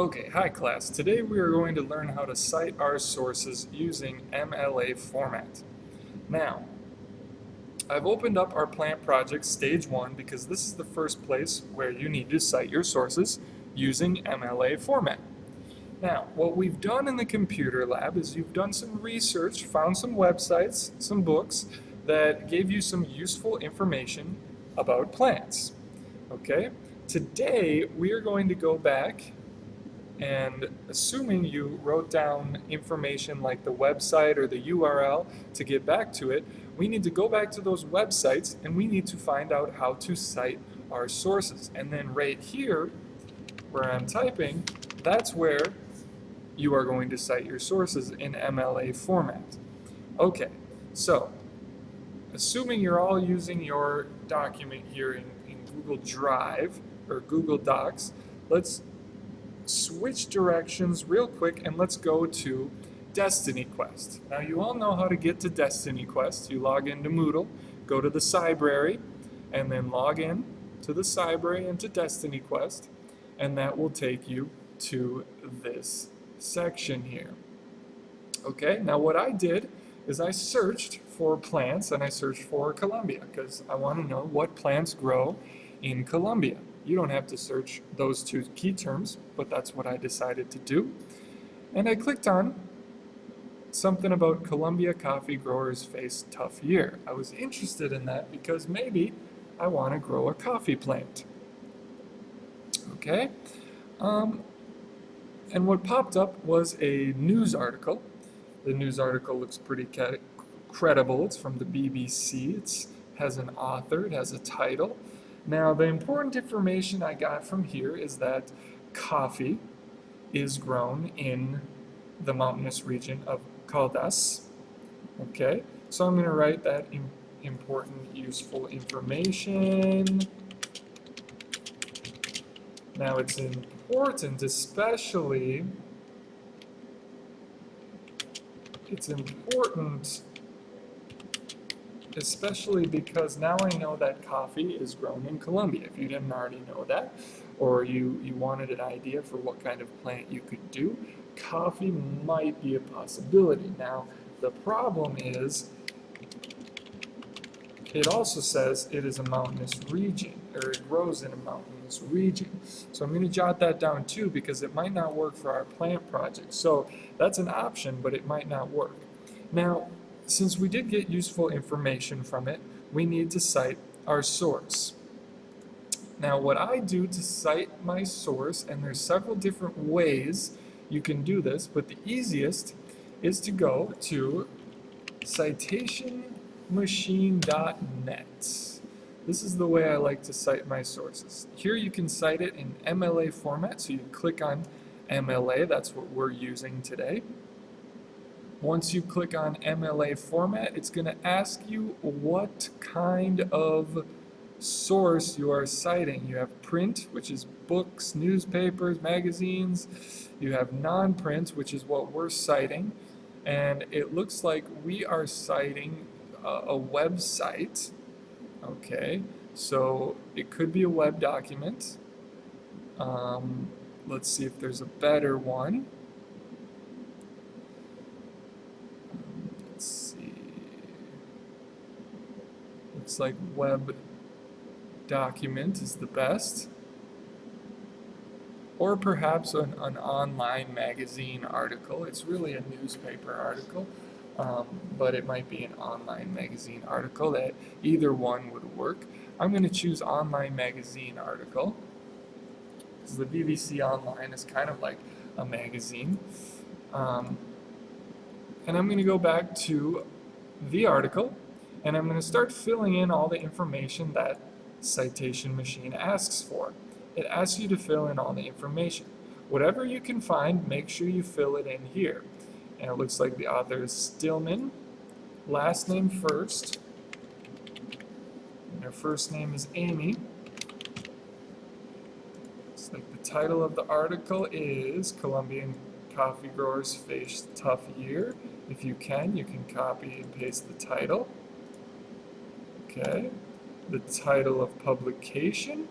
Okay, hi class. Today we are going to learn how to cite our sources using MLA format. Now, I've opened up our plant project stage 1 because this is the first place where you need to cite your sources using MLA format. Now, what we've done in the computer lab is you've done some research, found some websites, some books that gave you some useful information about plants. Okay? Today we are going to go back and assuming you wrote down information like the website or the URL to get back to it, we need to go back to those websites and we need to find out how to cite our sources. And then right here, where I'm typing, that's where you are going to cite your sources in MLA format. Okay, so assuming you're all using your document here in Google Drive or Google Docs, let's switch directions real quick and let's go to Destiny Quest. Now you all know how to get to Destiny Quest. You log into Moodle, go to the Cybrary, and then log in to the Cybrary and to Destiny Quest, and that will take you to this section here. Okay, now what I did is I searched for plants and I searched for Colombia because I want to know what plants grow in Colombia. You don't have to search those two key terms, but that's what I decided to do. And I clicked on something about Colombia coffee growers face tough year. I was interested in that because maybe I want to grow a coffee plant. Okay? And what popped up was a news article. The news article looks pretty credible. It's from the BBC. It has an author. It has a title. Now, the important information I got from here is that coffee is grown in the mountainous region of Caldas. Okay, so I'm going to write that important, useful information. Now, it's important, especially, because now I know that coffee is grown in Colombia. If you didn't already know that, or you wanted an idea for what kind of plant you could do, coffee might be a possibility. Now, the problem is, it also says it is a mountainous region, or it grows in a mountainous region. So I'm going to jot that down too because it might not work for our plant project. So that's an option, but it might not work. Now, since we did get useful information from it, we need to cite our source. Now, what I do to cite my source, and there's several different ways you can do this, but the easiest is to go to CitationMachine.net. This is the way I like to cite my sources. Here you can cite it in MLA format, so you click on MLA, that's what we're using today. Once you click on MLA format, it's going to ask you what kind of source you are citing. You have print, which is books, newspapers, magazines. You have non-print, which is what we're citing. And it looks like we are citing a website. Okay, so it could be a web document. Let's see if there's a better one. Let's see. Looks like web document is the best. Or perhaps an online magazine article. It's really a newspaper article, but it might be an online magazine article. That either one would work. I'm going to choose online magazine article because the BBC Online is kind of like a magazine. And I'm going to go back to the article, and I'm going to start filling in all the information that Citation Machine asks for. It asks you to fill in all the information. Whatever you can find, make sure you fill it in here. And it looks like the author is Stillman, last name first, and her first name is Amy. Looks like the title of the article is Colombian Coffee Growers Face Tough Year. If you can copy and paste the title. Okay, the title of publication.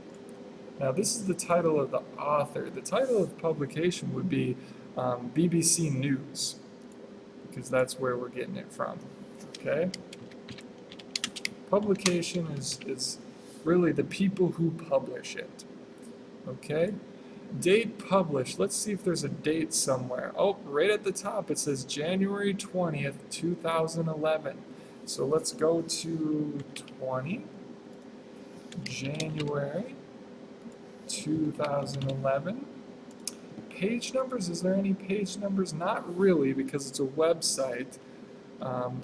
Now this is the title of the author. The title of publication would be BBC News, because that's where we're getting it from. Okay? Publication is really the people who publish it. Okay? Date published. Let's see if there's a date somewhere. Oh, right at the top it says January 20th, 2011. So let's go to 20, January 2011. Page numbers, is there any page numbers? Not really, because it's a website.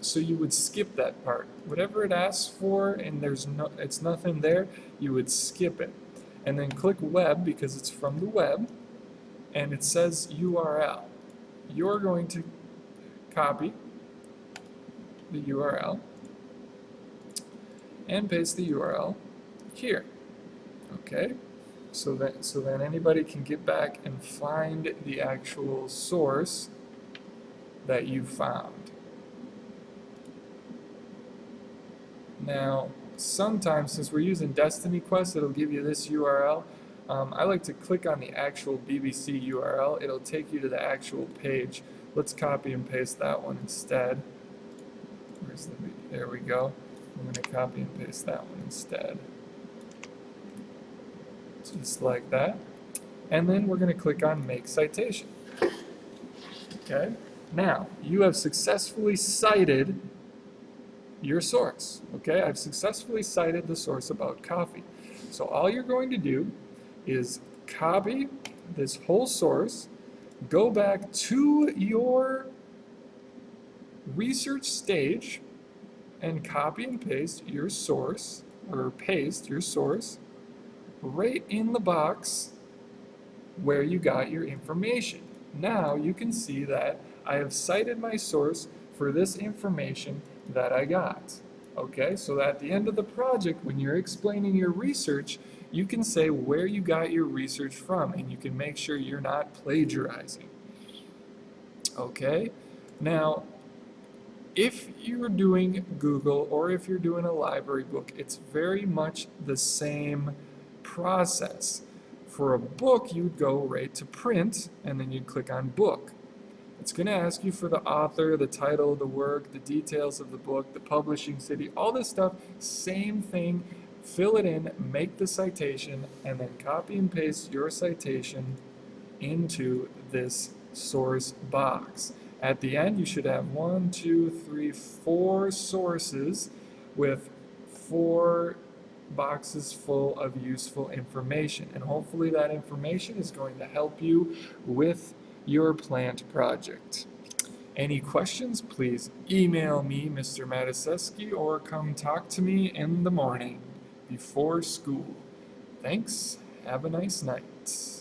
So you would skip that part. Whatever it asks for and it's nothing there, you would skip it. And then click web because it's from the web, and it says URL. You're going to copy the URL and paste the URL here. Okay? So then anybody can get back and find the actual source that you found. Now, sometimes, since we're using Destiny Quest, it'll give you this URL. I like to click on the actual BBC URL. It'll take you to the actual page. Let's copy and paste that one instead. There we go. I'm going to copy and paste that one instead. Just like that. And then we're going to click on Make Citation. Okay? Now, you have successfully cited your source. Okay? I've successfully cited the source about coffee. So all you're going to do is copy this whole source, go back to your research stage, and copy and paste your source, or paste your source, right in the box where you got your information. Now you can see that I have cited my source for this information that I got. Okay, so at the end of the project, when you're explaining your research, you can say where you got your research from, and you can make sure you're not plagiarizing. Okay, now if you're doing Google or if you're doing a library book, it's very much the same process. For a book, you'd go right to print, and then you'd click on book. It's going to ask you for the author, the title of the work, the details of the book, the publishing city, all this stuff, same thing. Fill it in, make the citation, and then copy and paste your citation into this source box. At the end, you should have 1, 2, 3, 4 sources with 4 boxes full of useful information. And hopefully that information is going to help you with your plant project. Any questions, please email me, Mr. Mataseski, or come talk to me in the morning before school. Thanks. Have a nice night.